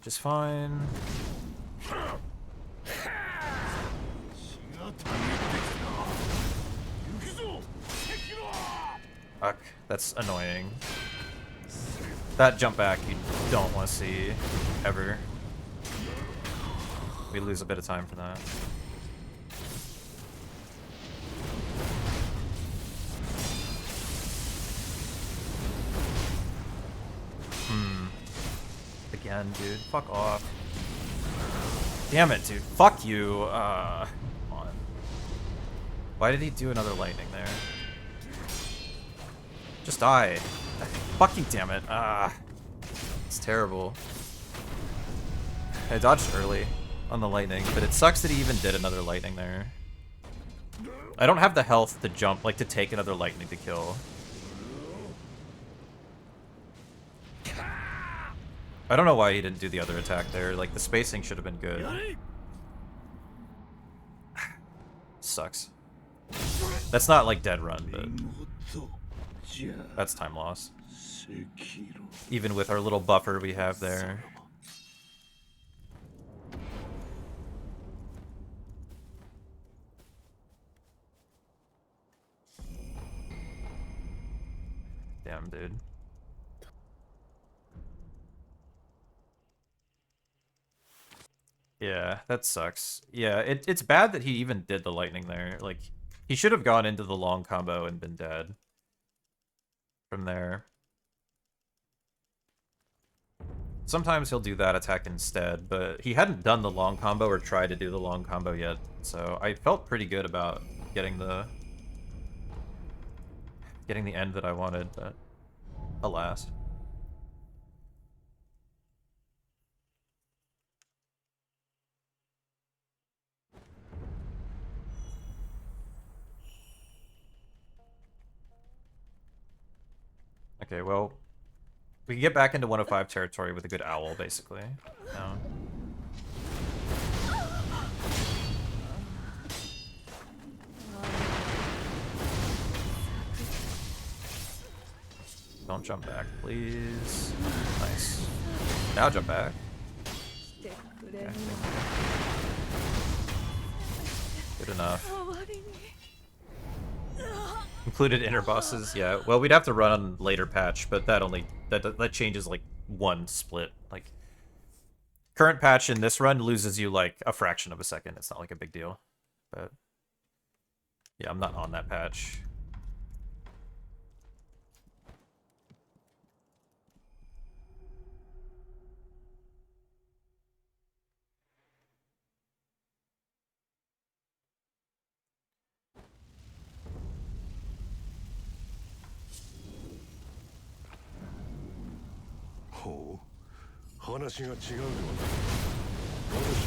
Just fine. Fuck, that's annoying. That jump back you don't want to see, ever. We lose a bit of time for that. Again, dude. Fuck off. Damn it, dude. Fuck you. Come on. Why did he do another lightning there? Just die. Fucking damn it. It's terrible. I dodged early on the lightning, but it sucks that he even did another lightning there. I don't have the health to jump, like to take another lightning to kill. I don't know why he didn't do the other attack there. Like, the spacing should have been good. Sucks. That's not like dead run, but that's time loss. Even with our little buffer we have there. Damn, dude. Yeah, that sucks. Yeah, it's bad that he even did the lightning there. Like, he should have gone into the long combo and been dead from there. Sometimes he'll do that attack instead, but he hadn't done the long combo or tried to do the long combo yet, so I felt pretty good about getting the end that I wanted, but alas. Okay, well, we can get back into 105 territory with a good owl, basically. No. Don't jump back, please. Nice. Now jump back. Okay. Good enough. Included inner bosses, yeah. Well, we'd have to run on later patch, but that changes like one split. Like, current patch in this run loses you like a fraction of a second. It's not like a big deal, but yeah, I'm not on that patch. Oh, 話が違うではない。私、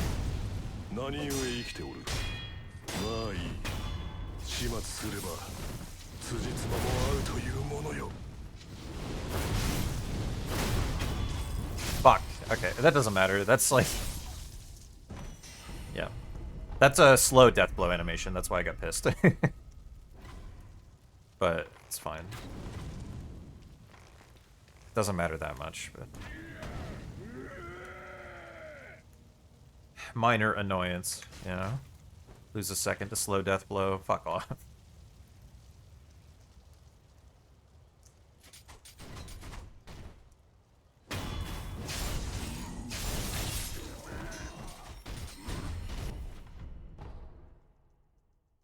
何故生きておる。まあいい。始末すれば、辻褄も合うというものよ。Fuck. Okay, that doesn't matter. That's like... Yeah. That's a slow death blow animation. That's why I got pissed. But it's fine. Doesn't matter that much, but... Minor annoyance, you know? Lose a second to slow death blow. Fuck off.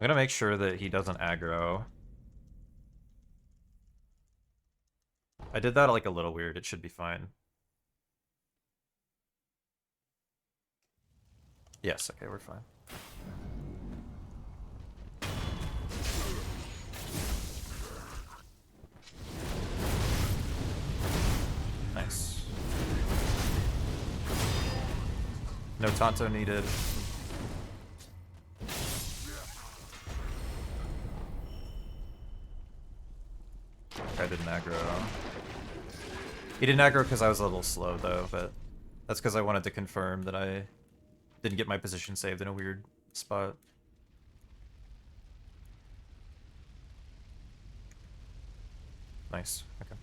I'm gonna make sure that he doesn't aggro. I did that like a little weird. It should be fine. Yes, okay, we're fine. Nice. No Tanto needed. I didn't aggro. He didn't aggro because I was a little slow, though, but that's because I wanted to confirm that I didn't get my position saved in a weird spot. Nice. Okay.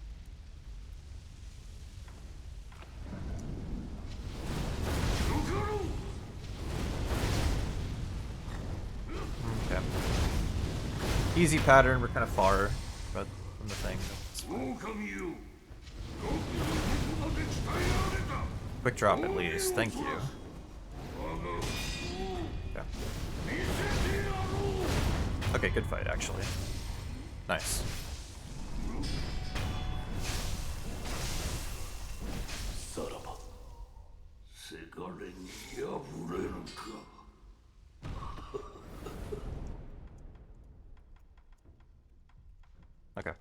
Okay. Easy pattern. We're kind of far, but from the thing. It's fine. 狼よ、よくぞここまで鍛えられた。 Quick drop at least. Thank you. 我が王、 Yeah. 見せてやろう。 Okay, good fight actually. Nice. さらば、せがれに破れるか。 Okay.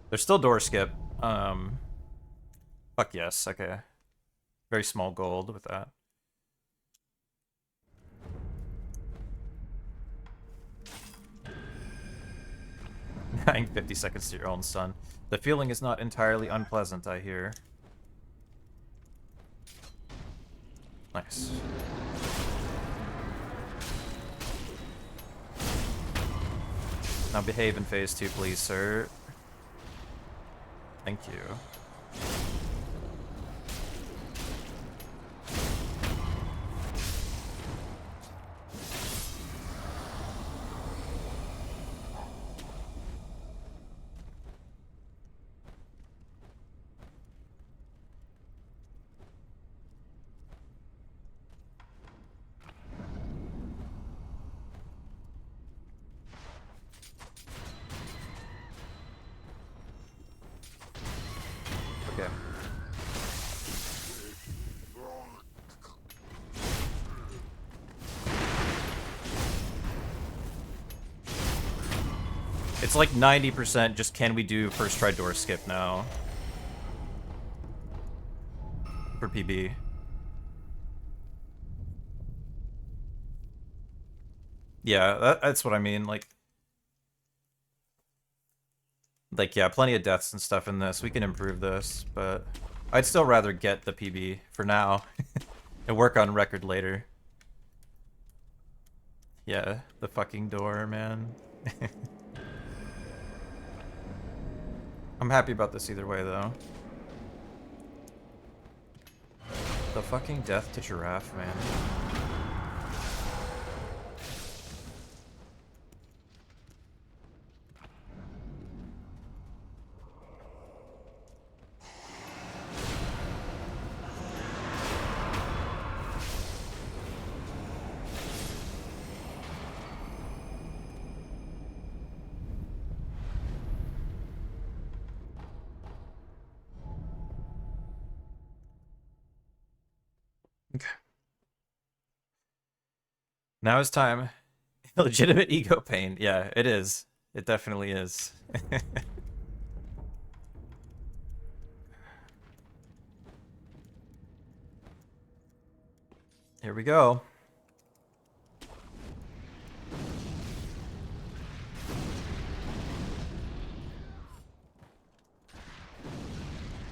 There's still door skip. Fuck yes. Okay. Very small gold with that. Dying 50 seconds to your own son. The feeling is not entirely unpleasant, I hear. Nice. Now behave in phase 2, please, sir. Thank you. Okay. It's like 90% just can we do first try door skip now? For PB. Yeah, that's what I mean, like, yeah, plenty of deaths and stuff in this. We can improve this, but I'd still rather get the PB for now and work on record later. Yeah, the fucking door, man. I'm happy about this either way, though. The fucking death to Giraffe, man. Okay. Now it's time. Legitimate ego pain. Yeah, it is. It definitely is. Here we go.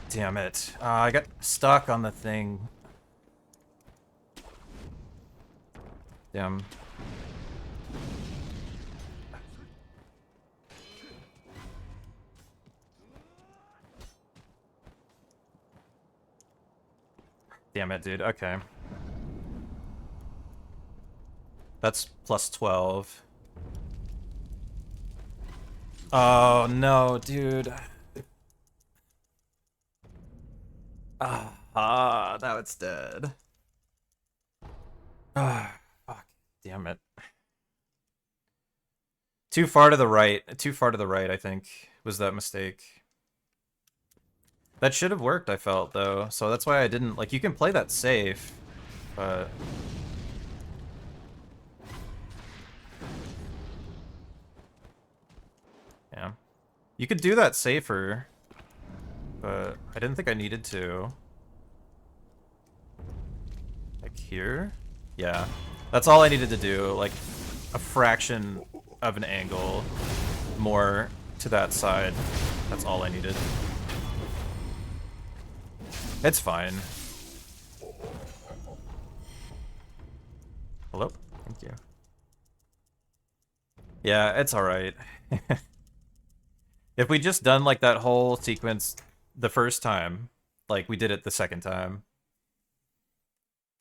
Damn it. I got stuck on the thing. Damn. Damn it, dude. Okay. That's plus 12. Oh, no, dude. Now it's dead. Fuck. Damn it. Too far to the right. Too far to the right, I think, was that mistake. That should have worked, I felt, though. So that's why I didn't... Like, you can play that safe, but... Yeah. You could do that safer, but I didn't think I needed to. Like here? Yeah. That's all I needed to do, like a fraction of an angle more to that side. That's all I needed. It's fine. Hello? Thank you. Yeah, it's alright. If we just done like that whole sequence the first time, like we did it the second time.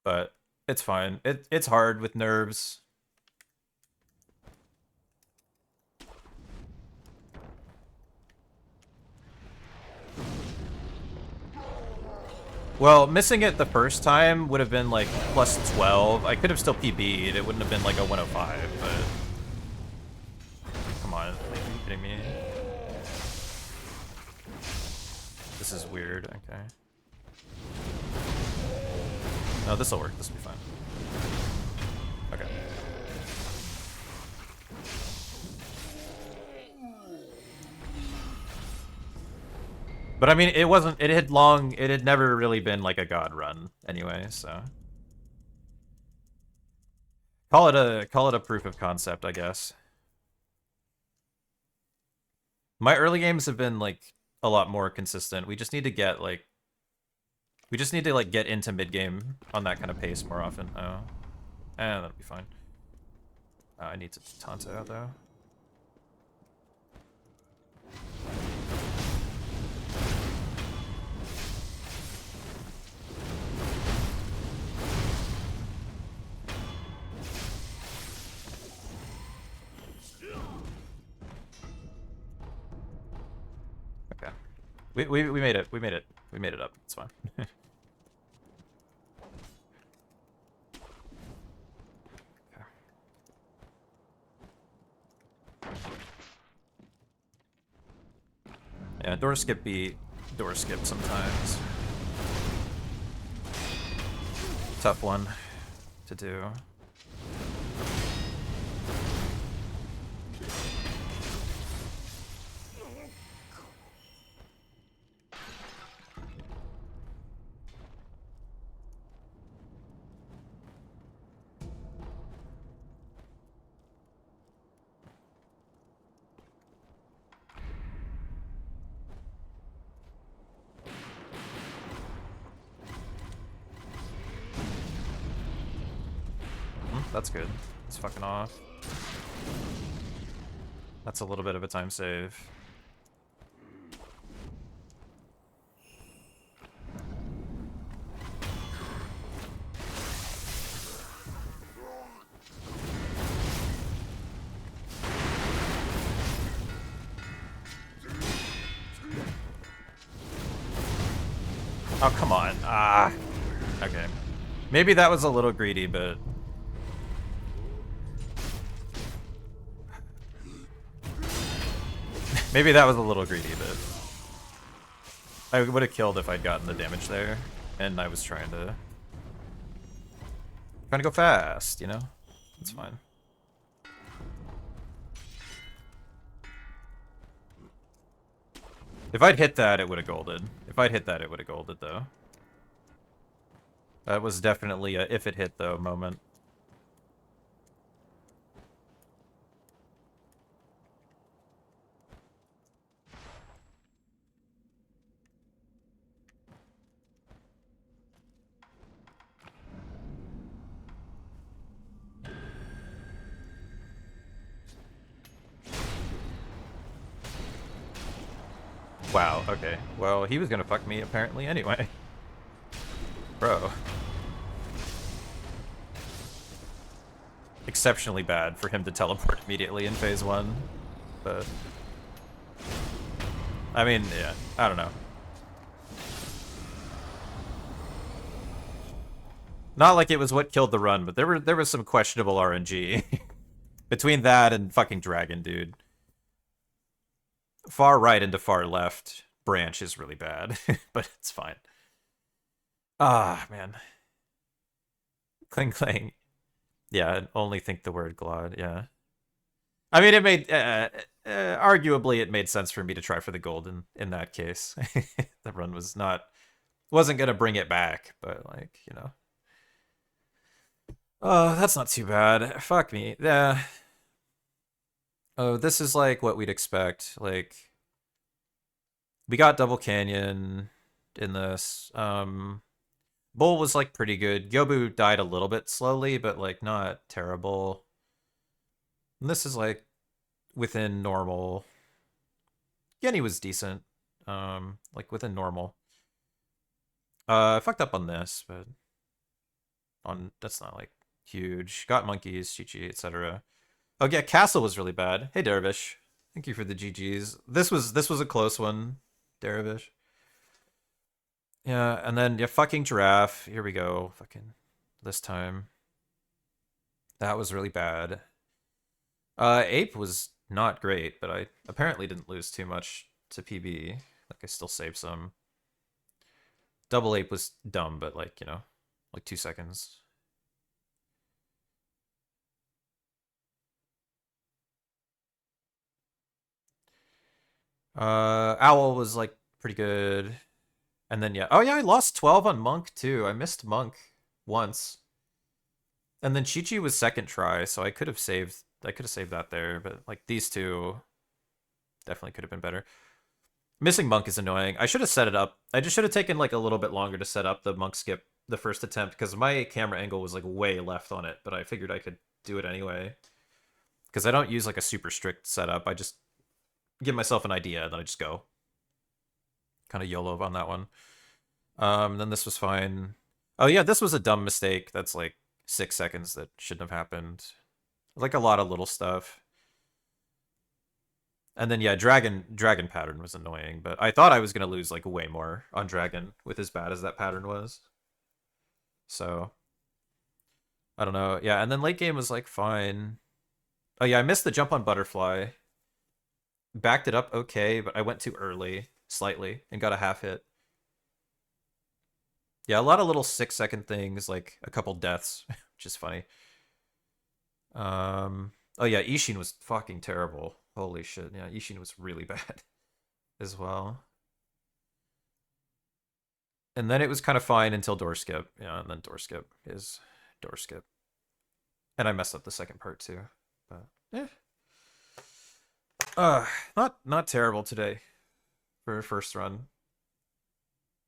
But it's fine. It's hard with nerves. Well, missing it the first time would have been like plus 12. I could have still PB'd. It wouldn't have been like a 105, but... Come on, like, are you kidding me? This is weird, okay. No, this'll work. This'll be fine. Okay. But I mean, it wasn't, it had never really been like a god run anyway, so. Call it a proof of concept, I guess. My early games have been like a lot more consistent. We just need to get like, get into mid game on that kind of pace more often. Oh, that'll be fine. I need to taunt out though. Okay, we made it. We made it. We made it up. It's fine. Yeah, door skip be door skip sometimes. Tough one to do. That's good. It's fucking off. That's a little bit of a time save. Oh, come on. Ah. Okay. Maybe that was a little greedy, but... Maybe that was a little greedy, but... I would have killed if I'd gotten the damage there, and I was trying to go fast, you know? It's fine. If I'd hit that, it would have golded. If I'd hit that, it would have golded, though. That was definitely a if it hit, though, moment. Wow, okay. Well, he was gonna fuck me apparently anyway. Bro. Exceptionally bad for him to teleport immediately in phase 1. But... I mean, yeah, I don't know. Not like it was what killed the run, but there was some questionable RNG. Between that and fucking Dragon, dude. Far right into far left branch is really bad, but it's fine. Ah, man. Cling clang. Yeah, only think the word Glod, yeah. I mean, it made... arguably, it made sense for me to try for the gold in that case. The run was not... Wasn't gonna bring it back, but, like, you know. Oh, that's not too bad. Fuck me. Yeah. Oh, this is like what we'd expect. Like, we got Double Canyon in this. Bull was like pretty good. Yobu died a little bit slowly, but like not terrible. And this is like within normal. Yenny was decent. Like within normal. I fucked up on this, but on that's not like huge. Got monkeys, Chi-Chi, etc. Oh yeah, Castle was really bad. Hey Dervish. Thank you for the GGs. This was a close one, Dervish. Yeah, and then yeah, fucking giraffe. Here we go. Fucking this time. That was really bad. Ape was not great, but I apparently didn't lose too much to PB. Like I still saved some. Double ape was dumb, but like, you know, like 2 seconds. Owl was like pretty good. And then yeah. Oh yeah, I lost 12 on Monk too. I missed Monk once. And then Chi-Chi was second try, so I could have saved that there, but like these two definitely could have been better. Missing Monk is annoying. I should have set it up. I just should have taken like a little bit longer to set up the Monk skip the first attempt because my camera angle was like way left on it, but I figured I could do it anyway. Because I don't use like a super strict setup. I just give myself an idea and then I just go. Kind of YOLO on that one. Then this was fine. Oh yeah, this was a dumb mistake. That's like 6 seconds that shouldn't have happened. Like a lot of little stuff. And then yeah, dragon pattern was annoying, but I thought I was gonna lose like way more on dragon with as bad as that pattern was. So I don't know. Yeah, and then late game was like fine. Oh yeah, I missed the jump on butterfly. Backed it up okay, but I went too early slightly and got a half hit. Yeah, a lot of little 6 second things, like a couple deaths, which is funny. Oh yeah, Ishin was fucking terrible. Holy shit. Yeah, Ishin was really bad as well. And then it was kind of fine until door skip. Yeah, and then door skip is door skip. And I messed up the second part too. But yeah. Not terrible today for a first run.